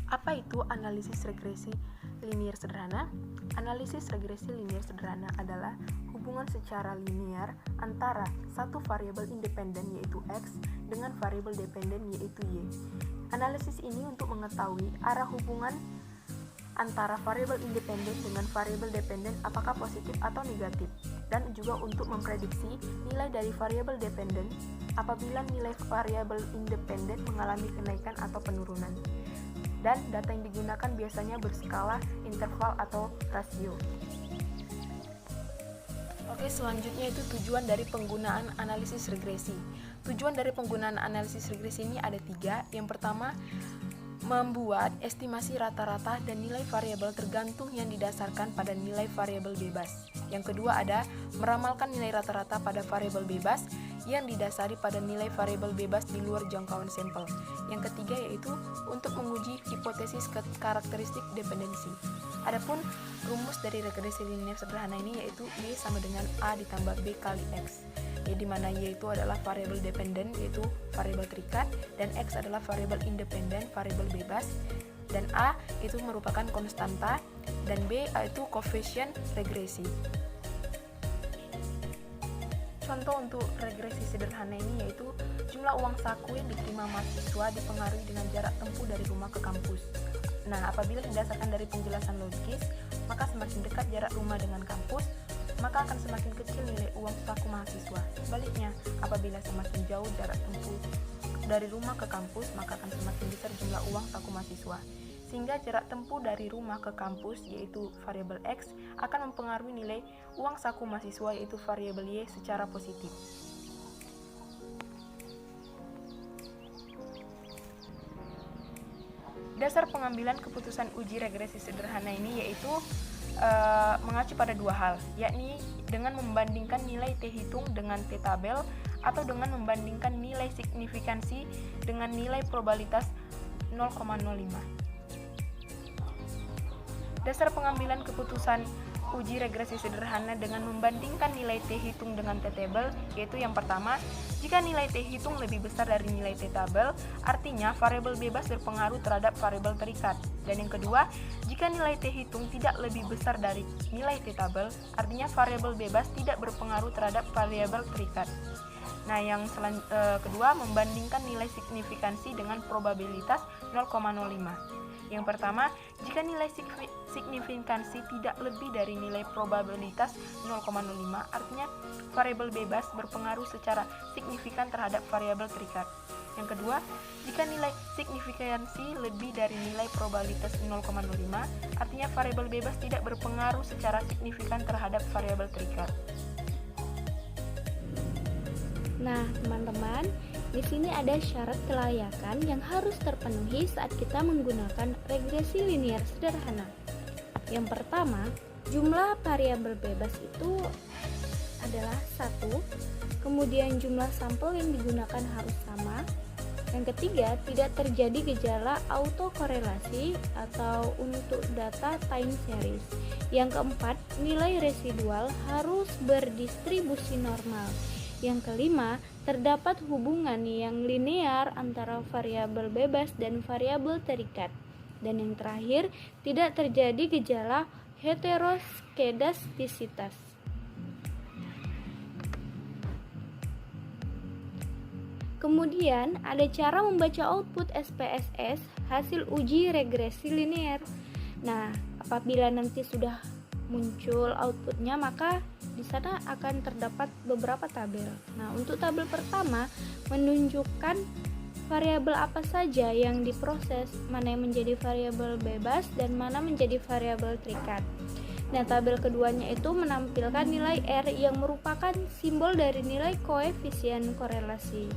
Apa itu analisis regresi linier sederhana? Analisis regresi linier sederhana adalah hubungan secara linear antara satu variabel independen yaitu X dengan variabel dependen yaitu Y. Analisis ini untuk mengetahui arah hubungan antara variabel independen dengan variabel dependen apakah positif atau negatif, dan juga untuk memprediksi nilai dari variabel dependen apabila nilai variabel independen mengalami kenaikan atau penurunan. Dan data yang digunakan biasanya berskala interval atau rasio. Oke, selanjutnya itu tujuan dari penggunaan analisis regresi. Tujuan dari penggunaan analisis regresi ini ada 3. Yang pertama, membuat estimasi rata-rata dan nilai variabel tergantung yang didasarkan pada nilai variabel bebas. Yang kedua ada meramalkan nilai rata-rata pada variabel bebas yang didasari pada nilai variabel bebas di luar jangkauan sampel. Yang ketiga yaitu untuk menguji hipotesis karakteristik dependensi. Adapun rumus dari regresi linier sederhana ini yaitu Y sama dengan A ditambah B kali X. Di mana Y itu adalah variabel dependen yaitu variabel terikat, dan X adalah variabel independen variabel bebas, dan A itu merupakan konstanta, dan B itu koefisien regresi. Contoh untuk regresi sederhana ini yaitu jumlah uang saku yang diterima mahasiswa dipengaruhi dengan jarak tempuh dari rumah ke kampus. Nah, apabila didasarkan dari penjelasan logis, maka semakin dekat jarak rumah dengan kampus, maka akan semakin kecil nilai uang saku mahasiswa. Sebaliknya, apabila semakin jauh jarak tempuh dari rumah ke kampus, maka akan semakin besar jumlah uang saku mahasiswa. Sehingga jarak tempuh dari rumah ke kampus, yaitu variabel X, akan mempengaruhi nilai uang saku mahasiswa, yaitu variabel Y, secara positif. Dasar pengambilan keputusan uji regresi sederhana ini yaitu mengacu pada 2 hal, yakni dengan membandingkan nilai T hitung dengan T tabel atau dengan membandingkan nilai signifikansi dengan nilai probabilitas 0,05. Dasar pengambilan keputusan uji regresi sederhana dengan membandingkan nilai T hitung dengan T tabel yaitu yang pertama, jika nilai T hitung lebih besar dari nilai T tabel, artinya variabel bebas berpengaruh terhadap variabel terikat. Dan yang kedua, jika nilai T hitung tidak lebih besar dari nilai T tabel, artinya variabel bebas tidak berpengaruh terhadap variabel terikat. Nah, yang kedua, membandingkan nilai signifikansi dengan probabilitas 0,05. Yang pertama, jika nilai signifikansi tidak lebih dari nilai probabilitas 0,05, artinya variabel bebas berpengaruh secara signifikan terhadap variabel terikat. Yang kedua, jika nilai signifikansi lebih dari nilai probabilitas 0,05, artinya variabel bebas tidak berpengaruh secara signifikan terhadap variabel terikat. Nah, teman-teman, di sini ada syarat kelayakan yang harus terpenuhi saat kita menggunakan regresi linier sederhana. Yang pertama, jumlah variabel bebas itu adalah 1, kemudian jumlah sampel yang digunakan harus sama. Yang ketiga, tidak terjadi gejala autokorelasi atau untuk data time series. Yang keempat, nilai residual harus berdistribusi normal. Yang kelima, terdapat hubungan yang linear antara variabel bebas dan variabel terikat. Dan yang terakhir, tidak terjadi gejala heteroskedastisitas. Kemudian, ada cara membaca output SPSS hasil uji regresi linear. Nah, apabila nanti sudah muncul outputnya, maka di sana akan terdapat beberapa tabel. Nah, untuk tabel pertama menunjukkan variabel apa saja yang diproses, mana yang menjadi variabel bebas dan mana menjadi variabel terikat. Nah, tabel keduanya itu menampilkan nilai R yang merupakan simbol dari nilai koefisien korelasi.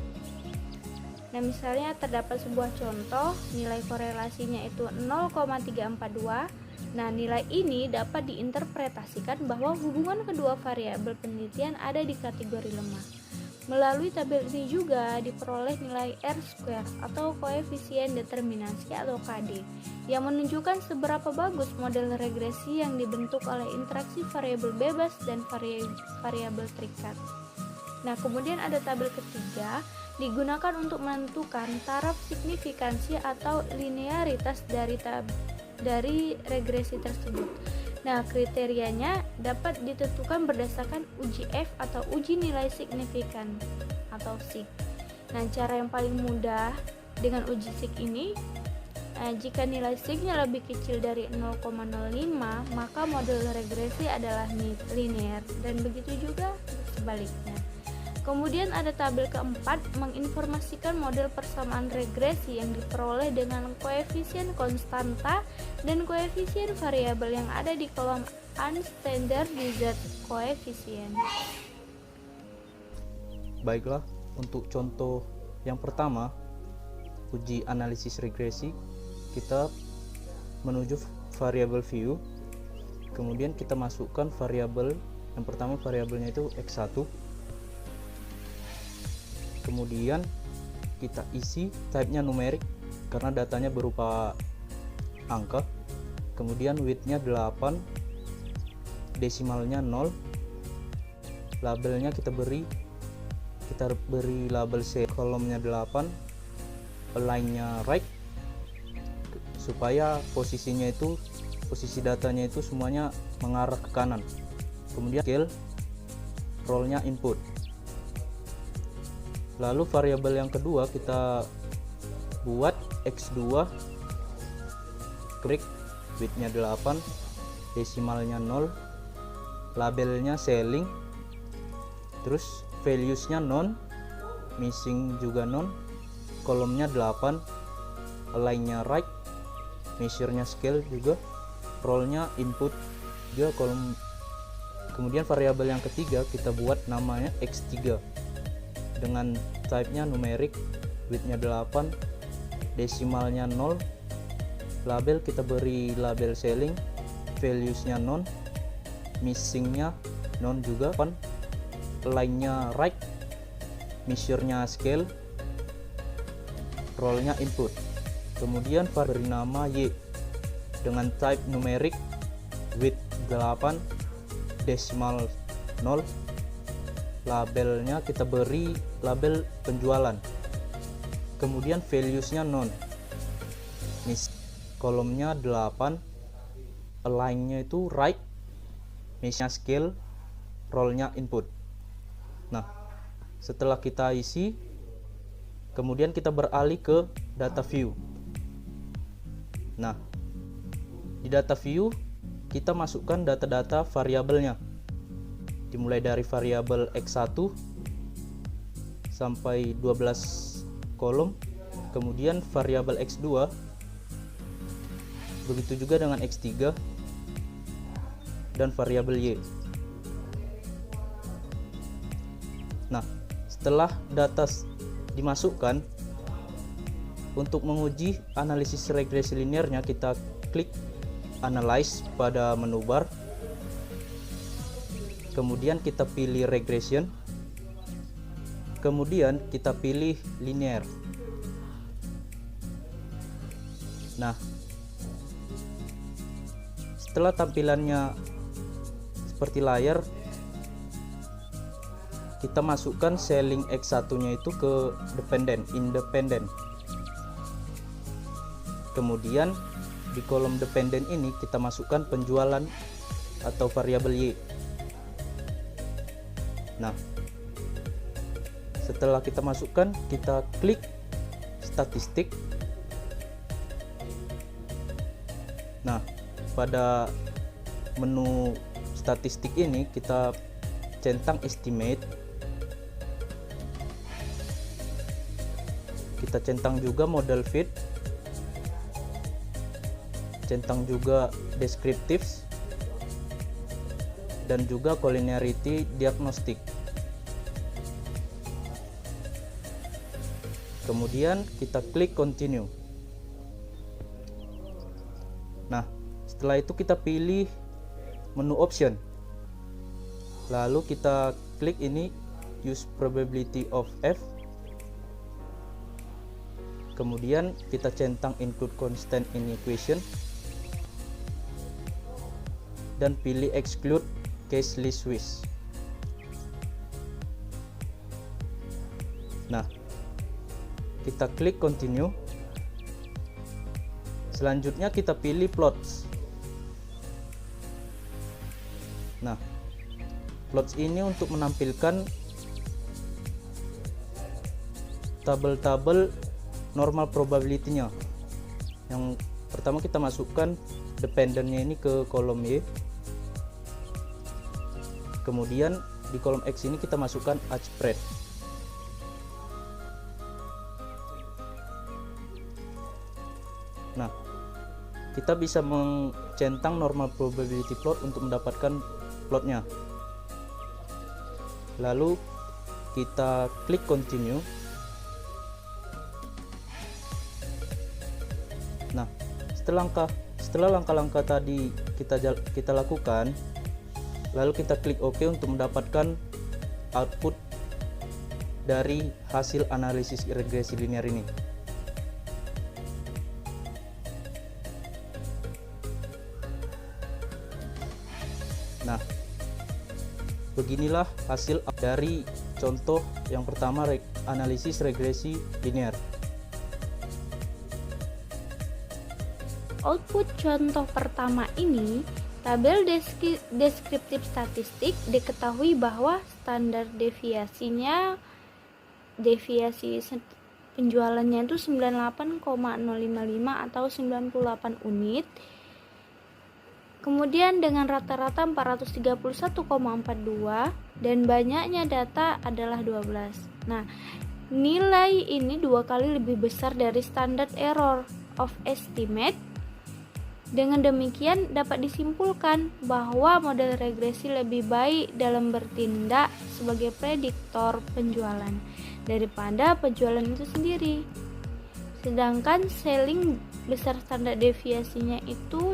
Nah, misalnya terdapat sebuah contoh, nilai korelasinya itu 0,342. Nah, nilai ini dapat diinterpretasikan bahwa hubungan kedua variabel penelitian ada di kategori lemah. Melalui tabel ini juga diperoleh nilai R-square atau koefisien determinasi atau KD yang menunjukkan seberapa bagus model regresi yang dibentuk oleh interaksi variabel bebas dan variabel terikat. Nah, kemudian ada tabel ketiga digunakan untuk menentukan taraf signifikansi atau linearitas dari regresi tersebut. Nah, kriterianya dapat ditentukan berdasarkan uji F atau uji nilai signifikan atau SIG. Nah, cara yang paling mudah dengan uji SIG ini, jika nilai SIG-nya lebih kecil dari 0,05, maka model regresi adalah linear, dan begitu juga sebaliknya. Kemudian ada tabel keempat, menginformasikan model persamaan regresi yang diperoleh dengan koefisien konstanta dan koefisien variabel yang ada di kolom unstandardized coefficient. Baiklah, untuk contoh yang pertama, uji analisis regresi, kita menuju variabel view, kemudian kita masukkan variabel yang pertama, variabelnya itu x1, kemudian kita isi type-nya numerik karena datanya berupa angka, kemudian width-nya 8, desimalnya 0, labelnya kita beri label C, kolomnya 8, align-nya right, supaya posisi datanya itu semuanya mengarah ke kanan. Kemudian scale, role-nya input. Lalu variabel yang kedua kita buat x2, klik, width-nya 8, desimalnya 0, labelnya ceiling, terus values-nya non, missing juga non, kolomnya 8, align-nya right, measure-nya scale juga, role-nya input juga kolom. Kemudian variabel yang ketiga kita buat namanya x3 dengan type-nya numerik, width-nya 8, desimalnya 0, label kita beri label ceiling, values-nya non, missing-nya non juga, align-nya right, measure-nya scale, role-nya input. Kemudian beri nama y dengan type numerik, width 8, desimal 0, labelnya kita beri label penjualan, kemudian values-nya non, kolomnya 8, align-nya itu right, measure scale, role-nya input. Nah, setelah kita isi, kemudian kita beralih ke data view. Nah, di data view kita masukkan data-data variabelnya, dimulai dari variabel x1 sampai 12 kolom, kemudian variabel x2, begitu juga dengan x3 dan variabel y. Nah, setelah data dimasukkan, untuk menguji analisis regresi linearnya kita klik analyze pada menu bar, kemudian kita pilih regression, kemudian kita pilih linear. Nah, setelah tampilannya seperti layar, kita masukkan ceiling x1 nya itu ke independent. Kemudian di kolom dependent ini kita masukkan penjualan atau variabel y. Nah, setelah kita masukkan, kita klik statistik. Nah, pada menu statistik ini kita centang estimate, kita centang juga model fit, centang juga descriptives, dan juga collinearity diagnostic. Kemudian kita klik continue. Nah, setelah itu kita pilih menu option, lalu kita klik ini use probability of f, kemudian kita centang include constant in equation dan pilih exclude case list with. Nah, kita klik continue. Selanjutnya kita pilih plots. Nah, plots ini untuk menampilkan tabel-tabel normal probability-nya. Yang pertama kita masukkan dependent-nya ini ke kolom Y. Kemudian di kolom X ini kita masukkan H spread. Nah, kita bisa mencentang normal probability plot untuk mendapatkan plotnya. Lalu kita klik continue. Nah, setelah langkah-langkah tadi kita lakukan, lalu kita klik OK untuk mendapatkan output dari hasil analisis regresi linear ini. Nah, beginilah hasil dari contoh yang pertama, analisis regresi linear. Output contoh pertama ini, tabel deskriptif statistik, diketahui bahwa standar deviasi penjualannya itu 98,055 atau 98 unit. Kemudian dengan rata-rata 431,42 dan banyaknya data adalah 12. Nah, nilai ini 2 kali lebih besar dari standard error of estimate. Dengan demikian dapat disimpulkan bahwa model regresi lebih baik dalam bertindak sebagai prediktor penjualan daripada penjualan itu sendiri. Sedangkan selling besar standar deviasinya itu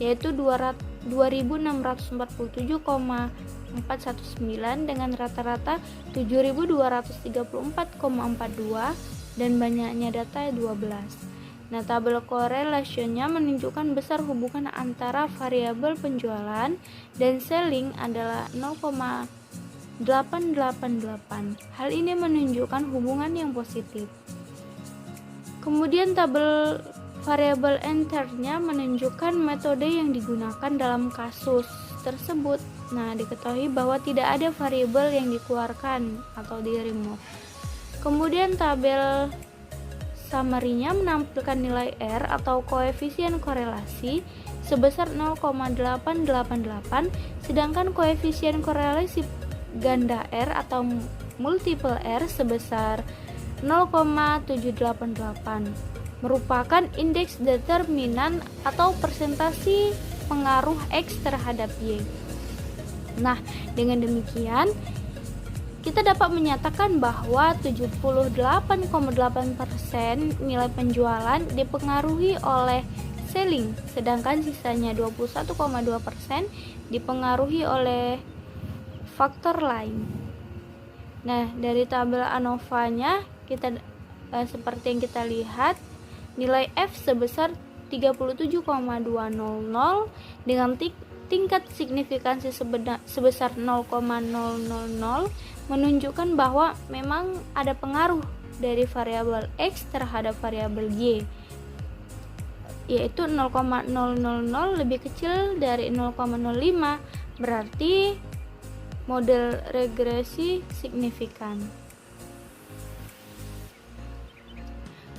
yaitu 2647,419 dengan rata-rata 7234,42 dan banyaknya data 12. Nah, tabel korelasinya menunjukkan besar hubungan antara variabel penjualan dan selling adalah 0,888. Hal ini menunjukkan hubungan yang positif. Kemudian tabel variabel enter-nya menunjukkan metode yang digunakan dalam kasus tersebut. Nah, diketahui bahwa tidak ada variabel yang dikeluarkan atau di-remove. Kemudian tabel summary-nya menampilkan nilai R atau koefisien korelasi sebesar 0,888, sedangkan koefisien korelasi ganda R atau multiple R sebesar 0,788, merupakan indeks determinan atau persentase pengaruh X terhadap Y. Nah, dengan demikian kita dapat menyatakan bahwa 78,8% nilai penjualan dipengaruhi oleh selling, sedangkan sisanya 21,2% dipengaruhi oleh faktor lain. Nah, dari tabel ANOVA-nya kita seperti yang kita lihat, nilai F sebesar 37,200 dengan tingkat signifikansi sebesar 0,000 menunjukkan bahwa memang ada pengaruh dari variabel X terhadap variabel Y, yaitu 0,000 lebih kecil dari 0,05, berarti model regresi signifikan.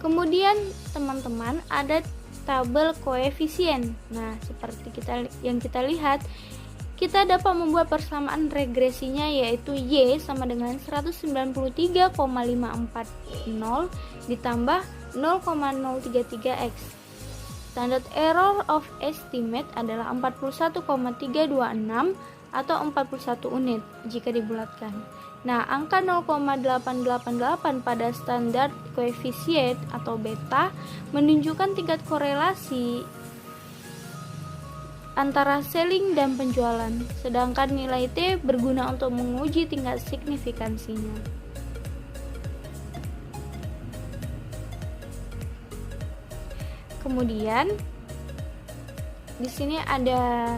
Kemudian teman-teman ada tabel koefisien. Nah, seperti yang kita lihat, kita dapat membuat persamaan regresinya yaitu Y sama dengan 193,540 ditambah 0,033 X. Standard error of estimate adalah 41,326 atau 41 unit jika dibulatkan. Nah, angka 0,888 pada standar koefisien atau beta menunjukkan tingkat korelasi antara selling dan penjualan, sedangkan nilai T berguna untuk menguji tingkat signifikansinya. Kemudian di sini ada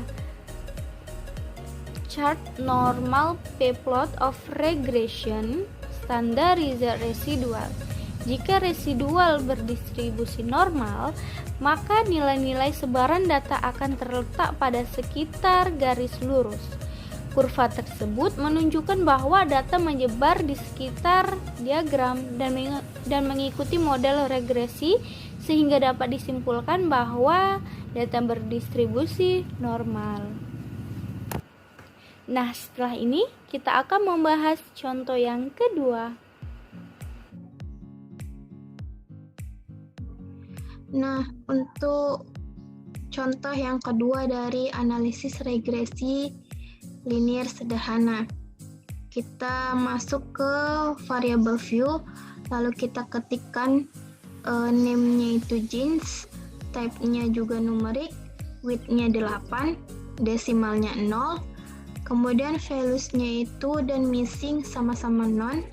chart normal p-plot of regression standardized residual. Jika residual berdistribusi normal, maka nilai-nilai sebaran data akan terletak pada sekitar garis lurus. Kurva tersebut menunjukkan bahwa data menyebar di sekitar diagram dan mengikuti model regresi, sehingga dapat disimpulkan bahwa data berdistribusi normal. Nah, setelah ini kita akan membahas contoh yang kedua. Nah, untuk contoh yang kedua dari analisis regresi linear sederhana, kita masuk ke variable view, lalu kita ketikkan name-nya itu jeans, type-nya juga numerik, width-nya 8, desimalnya 0, kemudian values-nya itu dan missing sama-sama non,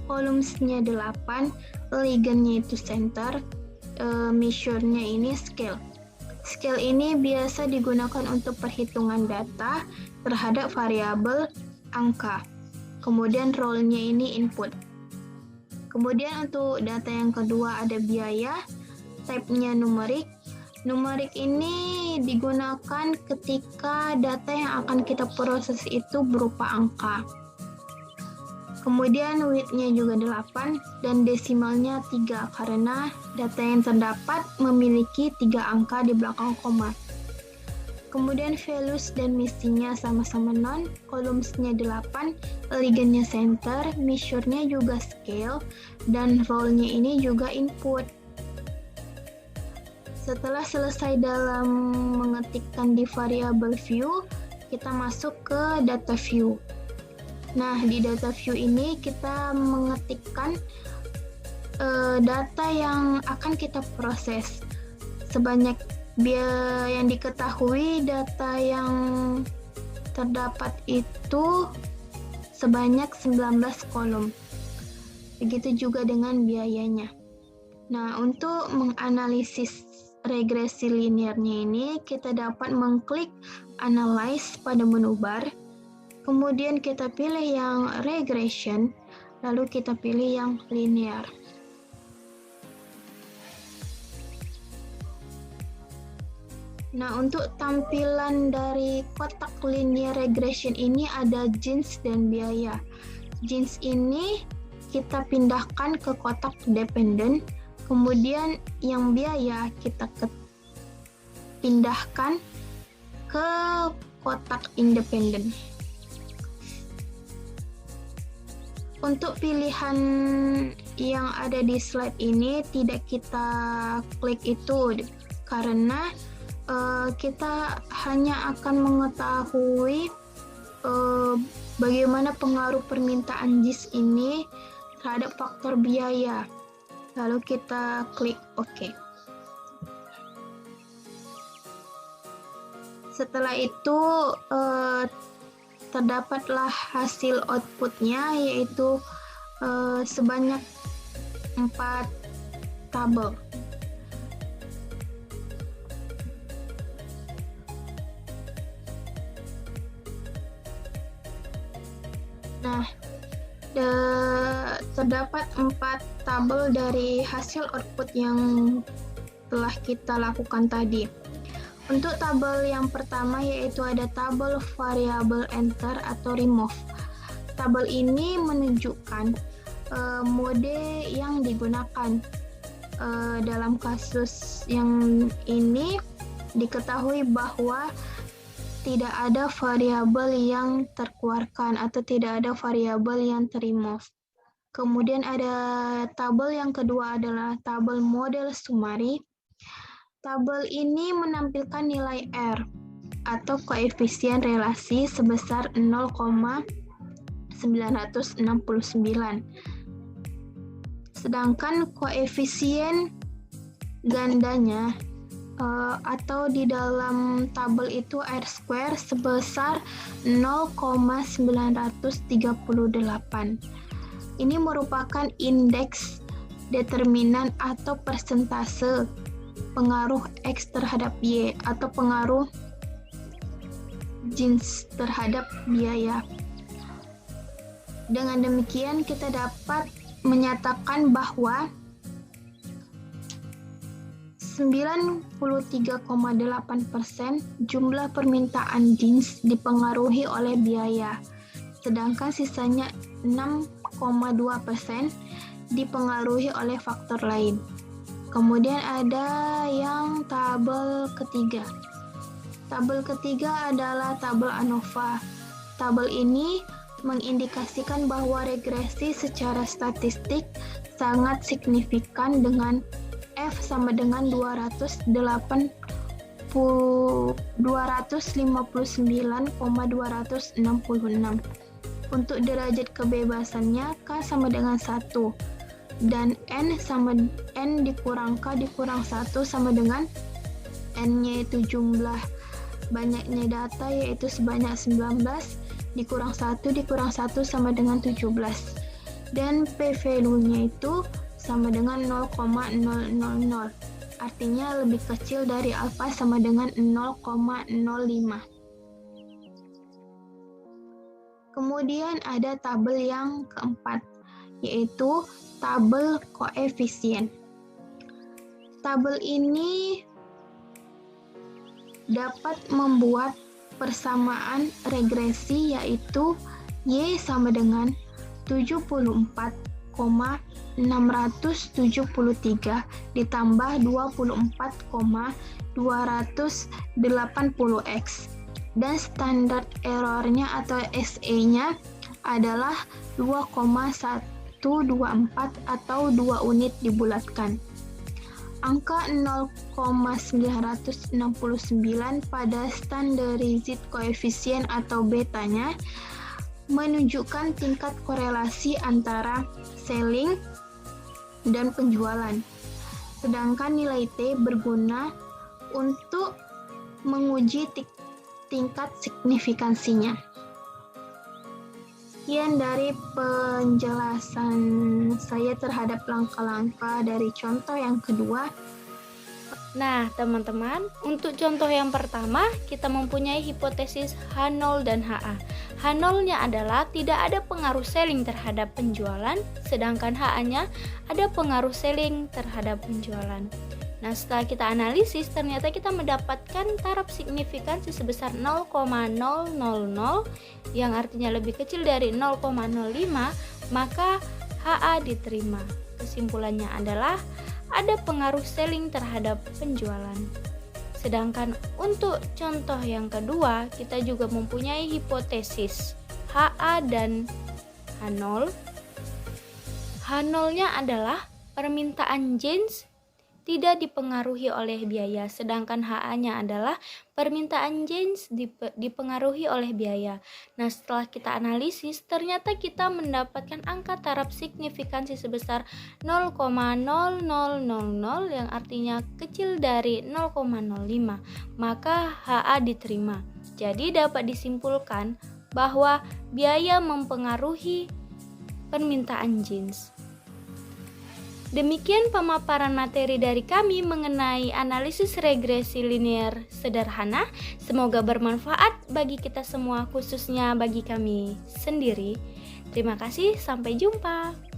columns-nya 8, ligand-nya itu center, measure-nya ini scale. Scale ini biasa digunakan untuk perhitungan data terhadap variabel angka. Kemudian role-nya ini input. Kemudian untuk data yang kedua ada biaya, type-nya numerik. Numerik ini digunakan ketika data yang akan kita proses itu berupa angka. Kemudian width-nya juga 8 dan desimalnya 3 karena data yang terdapat memiliki 3 angka di belakang koma. Kemudian values dan missing-nya sama-sama non, columns-nya 8, ligand-nya center, measure-nya juga scale, dan role-nya ini juga input. Setelah selesai dalam mengetikkan di variable view, kita masuk ke data view. Nah, di data view ini kita mengetikkan data yang akan kita proses. Sebanyak yang diketahui data yang terdapat itu sebanyak 19 kolom. Begitu juga dengan biayanya. Nah, untuk menganalisis regresi linearnya ini, kita dapat mengklik analyze pada menu bar. Kemudian kita pilih yang regression, lalu kita pilih yang linear. Nah, untuk tampilan dari kotak linear regression ini ada jeans dan biaya. Jeans ini kita pindahkan ke kotak dependent, kemudian yang biaya kita pindahkan ke kotak independent. Untuk pilihan yang ada di slide ini tidak kita klik itu karena kita hanya akan mengetahui bagaimana pengaruh permintaan JIS ini terhadap faktor biaya. Lalu kita klik OK. Setelah itu terdapatlah hasil outputnya, yaitu sebanyak 4 tabel. Nah, terdapat 4 tabel dari hasil output yang telah kita lakukan tadi. Untuk tabel yang pertama yaitu ada tabel variabel enter atau remove. Tabel ini menunjukkan mode yang digunakan. Dalam kasus yang ini diketahui bahwa tidak ada variabel yang terkeluarkan atau tidak ada variabel yang terremove. Kemudian ada tabel yang kedua adalah tabel model summary. Tabel ini menampilkan nilai R atau koefisien relasi sebesar 0,969. Sedangkan koefisien gandanya atau di dalam tabel itu R² sebesar 0,938. Ini merupakan indeks determinan atau persentase pengaruh X terhadap Y atau pengaruh jeans terhadap biaya. Dengan demikian kita dapat menyatakan bahwa 93,8% jumlah permintaan jeans dipengaruhi oleh biaya, sedangkan sisanya 6,2% dipengaruhi oleh faktor lain. Kemudian ada yang tabel ketiga. Tabel ketiga adalah tabel ANOVA. Tabel ini mengindikasikan bahwa regresi secara statistik sangat signifikan dengan F sama dengan 259,266. Untuk derajat kebebasannya K sama dengan 1 dan N dikurang K dikurang 1 sama dengan N-nya itu jumlah banyaknya data yaitu sebanyak 19 dikurang 1 dikurang 1 sama dengan 17 dan p-value-nya itu sama dengan 0,000, artinya lebih kecil dari alfa sama dengan 0,05. Kemudian ada tabel yang keempat, yaitu tabel koefisien. Tabel ini dapat membuat persamaan regresi yaitu Y sama dengan 74,673 ditambah 24,280x dan standar errornya atau SE-nya adalah 2,124 atau 2 unit dibulatkan. Angka 0,969 pada standardized koefisien atau betanya menunjukkan tingkat korelasi antara selling dan penjualan. Sedangkan nilai T berguna untuk menguji tingkat signifikansinya. Sekian dari penjelasan saya terhadap langkah-langkah dari contoh yang kedua. Nah, teman-teman, untuk contoh yang pertama, kita mempunyai hipotesis H0 dan HA. H0-nya adalah tidak ada pengaruh selling terhadap penjualan, sedangkan HA-nya ada pengaruh selling terhadap penjualan. Nah, setelah kita analisis, ternyata kita mendapatkan taraf signifikansi sebesar 0,000 yang artinya lebih kecil dari 0,05, maka HA diterima. Kesimpulannya adalah ada pengaruh selling terhadap penjualan. Sedangkan untuk contoh yang kedua, kita juga mempunyai hipotesis HA dan H0. H0-nya adalah permintaan jeans tidak dipengaruhi oleh biaya, sedangkan HA-nya adalah permintaan jeans dipengaruhi oleh biaya. Nah, setelah kita analisis, ternyata kita mendapatkan angka taraf signifikansi sebesar 0,0000 yang artinya kecil dari 0,05, maka HA diterima. Jadi dapat disimpulkan bahwa biaya mempengaruhi permintaan jeans. Demikian pemaparan materi dari kami mengenai analisis regresi linear sederhana. Semoga bermanfaat bagi kita semua, khususnya bagi kami sendiri. Terima kasih, sampai jumpa.